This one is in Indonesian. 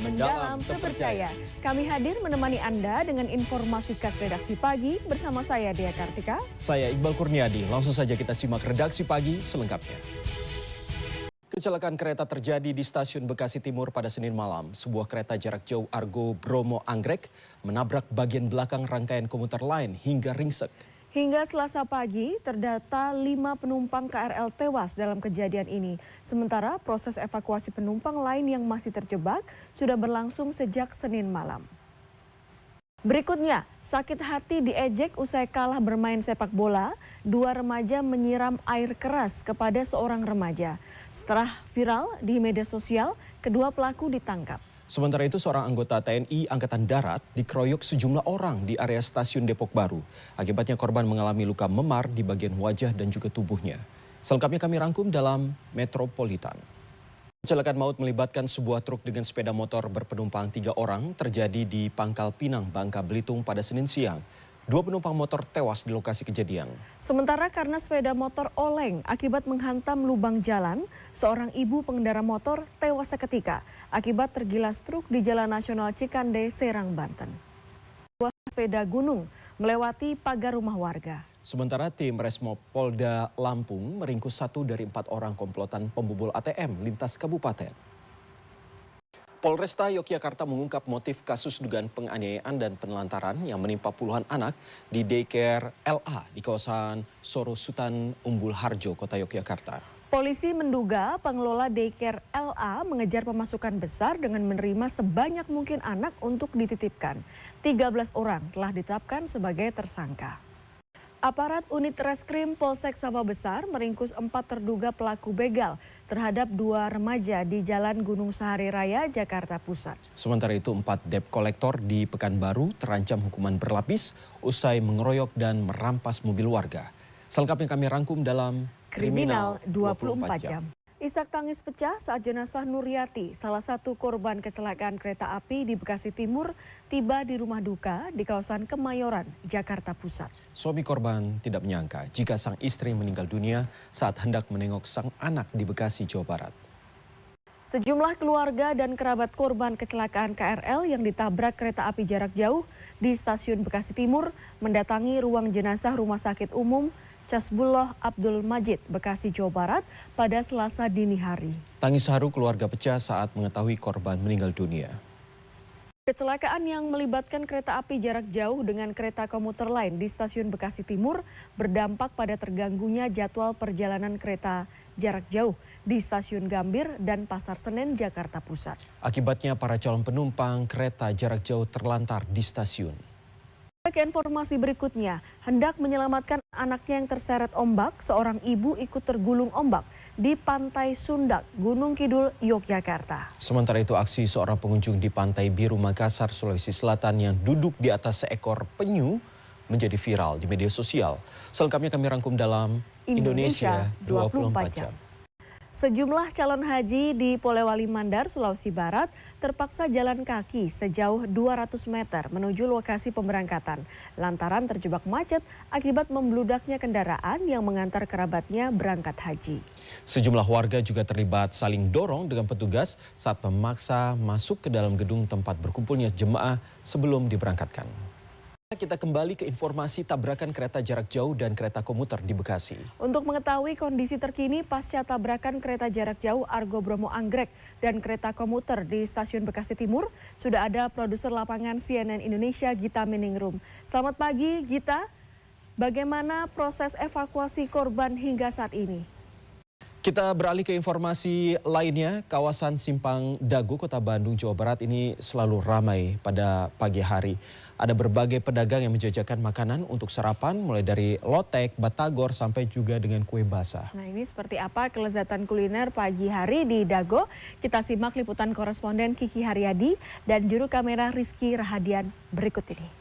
Mendalam Terpercaya. Kami hadir menemani Anda dengan informasi khas redaksi pagi bersama saya Dea Kartika. Saya Iqbal Kurniadi. Langsung saja kita simak redaksi pagi selengkapnya. Kecelakaan kereta terjadi di stasiun Bekasi Timur pada Senin malam. Sebuah kereta jarak jauh Argo Bromo Anggrek menabrak bagian belakang rangkaian komuter lain hingga ringsek. Hingga Selasa pagi, terdata 5 penumpang KRL tewas dalam kejadian ini. Sementara proses evakuasi penumpang lain yang masih terjebak sudah berlangsung sejak Senin malam. Berikutnya, sakit hati diejek usai kalah bermain sepak bola. 2 remaja menyiram air keras kepada seorang remaja. Setelah viral di media sosial, kedua pelaku ditangkap. Sementara itu seorang anggota TNI Angkatan Darat dikeroyok sejumlah orang di area stasiun Depok Baru. Akibatnya korban mengalami luka memar di bagian wajah dan juga tubuhnya. Selengkapnya kami rangkum dalam Metropolitan. Kecelakaan maut melibatkan sebuah truk dengan sepeda motor berpenumpang 3 orang terjadi di Pangkal Pinang, Bangka Belitung pada Senin siang. 2 penumpang motor tewas di lokasi kejadian. Sementara karena sepeda motor oleng akibat menghantam lubang jalan, seorang ibu pengendara motor tewas seketika akibat tergilas truk di Jalan Nasional Cikande, Serang, Banten. Sebuah sepeda gunung melewati pagar rumah warga. Sementara tim Resmob Polda Lampung meringkus 1 dari 4 orang komplotan pembobol ATM lintas kabupaten. Polresta Yogyakarta mengungkap motif kasus dugaan penganiayaan dan penelantaran yang menimpa puluhan anak di daycare LA di kawasan Soro Sutan Umbul Harjo, Kota Yogyakarta. Polisi menduga pengelola daycare LA mengejar pemasukan besar dengan menerima sebanyak mungkin anak untuk dititipkan. 13 orang telah ditetapkan sebagai tersangka. Aparat unit reskrim Polsek Sawah Besar meringkus 4 terduga pelaku begal terhadap 2 remaja di Jalan Gunung Sahari Raya, Jakarta Pusat. Sementara itu 4 debt collector di Pekanbaru terancam hukuman berlapis usai mengeroyok dan merampas mobil warga. Selengkapnya kami rangkum dalam Kriminal 24 Jam. Isak tangis pecah saat jenazah Nuryati, salah satu korban kecelakaan kereta api di Bekasi Timur, tiba di rumah duka di kawasan Kemayoran, Jakarta Pusat. Suami korban tidak menyangka jika sang istri meninggal dunia saat hendak menengok sang anak di Bekasi, Jawa Barat. Sejumlah keluarga dan kerabat korban kecelakaan KRL yang ditabrak kereta api jarak jauh di stasiun Bekasi Timur mendatangi ruang jenazah Rumah Sakit Umum Casbullah Abdul Majid, Bekasi, Jawa Barat pada Selasa dini hari. Tangis haru keluarga pecah saat mengetahui korban meninggal dunia. Kecelakaan yang melibatkan kereta api jarak jauh dengan kereta komuter lain di stasiun Bekasi Timur berdampak pada terganggunya jadwal perjalanan kereta jarak jauh di stasiun Gambir dan Pasar Senen, Jakarta Pusat. Akibatnya para calon penumpang kereta jarak jauh terlantar di stasiun. Ke informasi berikutnya, hendak menyelamatkan anaknya yang terseret ombak, seorang ibu ikut tergulung ombak di Pantai Sundak, Gunung Kidul, Yogyakarta. Sementara itu aksi seorang pengunjung di Pantai Biru Makassar, Sulawesi Selatan yang duduk di atas seekor penyu menjadi viral di media sosial. Selengkapnya kami rangkum dalam Indonesia 24 Jam. Sejumlah calon haji di Polewali Mandar, Sulawesi Barat terpaksa jalan kaki sejauh 200 meter menuju lokasi pemberangkatan lantaran terjebak macet akibat membludaknya kendaraan yang mengantar kerabatnya berangkat haji. Sejumlah warga juga terlibat saling dorong dengan petugas saat memaksa masuk ke dalam gedung tempat berkumpulnya jemaah sebelum diberangkatkan. Kita kembali ke informasi tabrakan kereta jarak jauh dan kereta komuter di Bekasi. Untuk mengetahui kondisi terkini pasca tabrakan kereta jarak jauh Argo Bromo Anggrek dan kereta komuter di stasiun Bekasi Timur, sudah ada produser lapangan CNN Indonesia Gita Meningrum. Selamat pagi Gita, bagaimana proses evakuasi korban hingga saat ini? Kita beralih ke informasi lainnya. Kawasan Simpang Dago, Kota Bandung, Jawa Barat ini selalu ramai pada pagi hari. Ada berbagai pedagang yang menjajakan makanan untuk sarapan mulai dari lotek, batagor sampai juga dengan kue basah. Nah, ini seperti apa kelezatan kuliner pagi hari di Dago? Kita simak liputan koresponden Kiki Haryadi dan juru kamera Rizky Rahadian berikut ini.